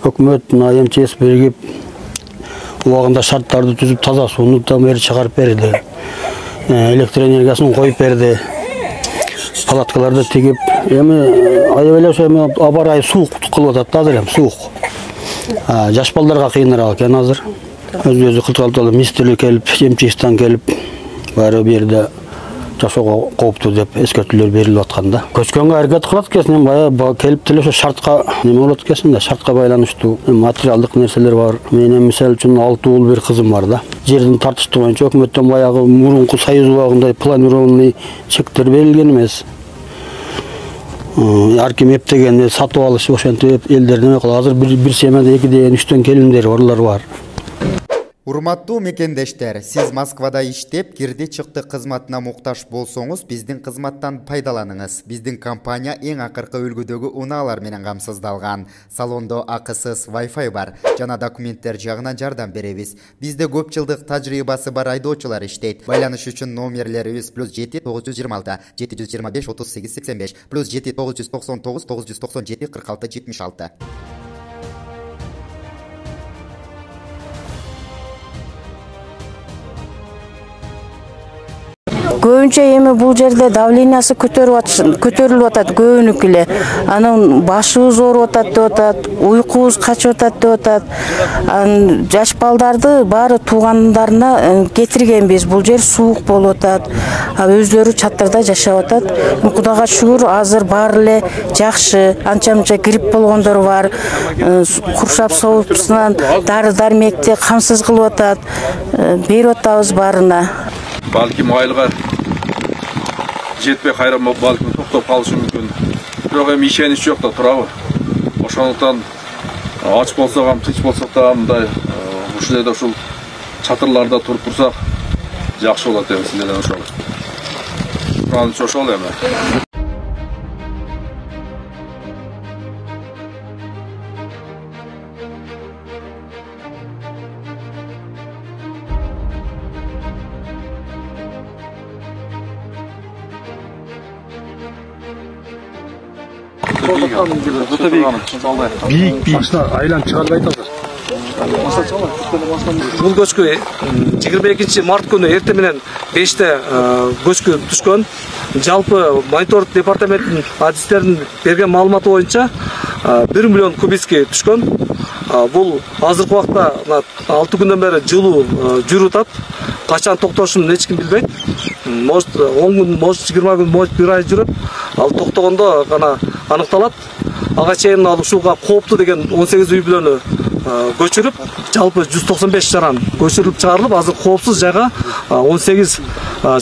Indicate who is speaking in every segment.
Speaker 1: Hökümet МЧС birigip убагында шарттарды түзүп таза сууну да бери чыгарып берди. Электр энергиясын коюп берди. Палаткаларды тигип, эми аябайлап эми аба ырайы суук кылып атат азыр эми суук. Жаш балдарга кыйыныраак экен азыр. Өзү кылталталы министрлик келип, МЧСтен келип, баары бу жерде жашоого кооптуу деп эскертүүлөр берилип атканда. Көчкөнгө аракет кылат экенсин, баягы келип деле ошо шартка неме болот экенсин да, шартка байланыштуу материалдык нерселер бар. Менин мисалы үчүн 6 уул бир кызым бар да. Жердин тартыштыгы боюнча өкмөттөн баягы мурунку союз убагында планированный чектер берилген эмес. Ар ким эптеген сатып алыш ошентип элдердин азыр бир семьяда 2-ден 3-төн келиндер орлор бар.
Speaker 2: Урматтуу мекендештер, сиз Москвада иштеп, кирди чыкты кызматына муктаж болсоңуз, биздин кызматтан пайдаланыңыз. Биздин компания эң акыркы үлгүдөгү унаалар менен камсыздалган. Салондо акысыз Wi-Fi бар, жана документтер жагынан жардам беребиз. Бизде көп жылдык тажрыйбасы бар айдоочулар иштейт. Байланыш үчүн номерлерибиз +7 926 725 38 85 +7 999 997 46 76.
Speaker 3: Көбүнчө эми бул жерде давлениясы көтөрүлүп атат көбүнүкү эле. Анын башыбыз ооруп атат деп атат, уйкубуз качып атат деп атат. Жаш балдарды баары туугандарына кетиргенбиз. Бул жер суук болуп атат. Өздөрү чатырда жашап атат. Кудайга шүгүр, азыр баары эле жакшы. Анча-мынча грипп болгондор бар. Куршап соопсунан дары-дармекти камсыз кылып атат. Берип атабыз баарына.
Speaker 4: Балким айлыга жетпей кайра балким токтоп калышы мүмкүн. Бирок эми ишенич жок да турабы. Ошондуктан ач болсок ham, тынч болсок да мындай ушул жерде ушул чатырларда туруп турсак жакшы болот эми сиздерден ошол. Тураныч ошол эми.
Speaker 1: Бийик айланып чыгарып айтасыз.
Speaker 5: Бул көчкү 22 март күнү эртең менен 5те көчкү түшкөн. Жалпы мониторинг департаментинин адистеринин берген маалыматы боюнча 1 миллион кубический түшкөн. Бул азыркы убакта 6 күндөн бери жылуу жүрүп атат. Качан токтошун эч ким билбейт. Может 10 күн, может 20 күн, может 1 ай жүрөт. Ал токтогондо гана аныкталат. Ага чейин ушуга кооптуу деген 18 үй бүлөнү көчүрүп, жалпы 195 жаран көчүрүлүп чыгарылып, азыр коопсуз жайга 18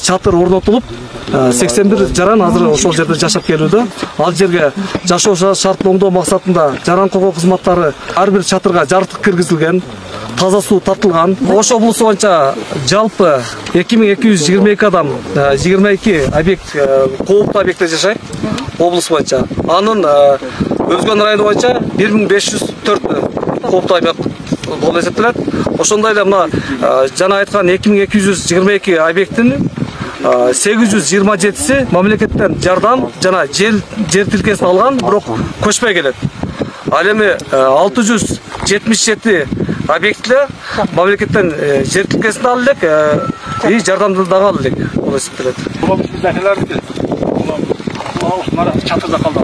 Speaker 5: чатыр орнотулуп, 81 жаран азыр ошол жерде жашап келүүдө. Ал жерге жашоо шартын оңдоо максатында жаран коргоо кызматтары ар бир чатырга жарыктык киргизилген, таза суу тартылган. Ош облусу боюнча жалпы 2222 адам 22 объект кооптуу объектте жашайт облус боюнча. Анын Өзгөн району боюнча 1504 кооптуу аймак болуп эсептелет. Ошондой эле мына жана айткан 2222 объекттин 827си мамлекеттен жардам жана жер тилкесин алган, бирок көчпөй келет. Ал эми 677 объектилер мамлекеттен жер тилкесин алып элек и жардамды дагы алып элек болуп эсептелет.
Speaker 4: Чатырда калды.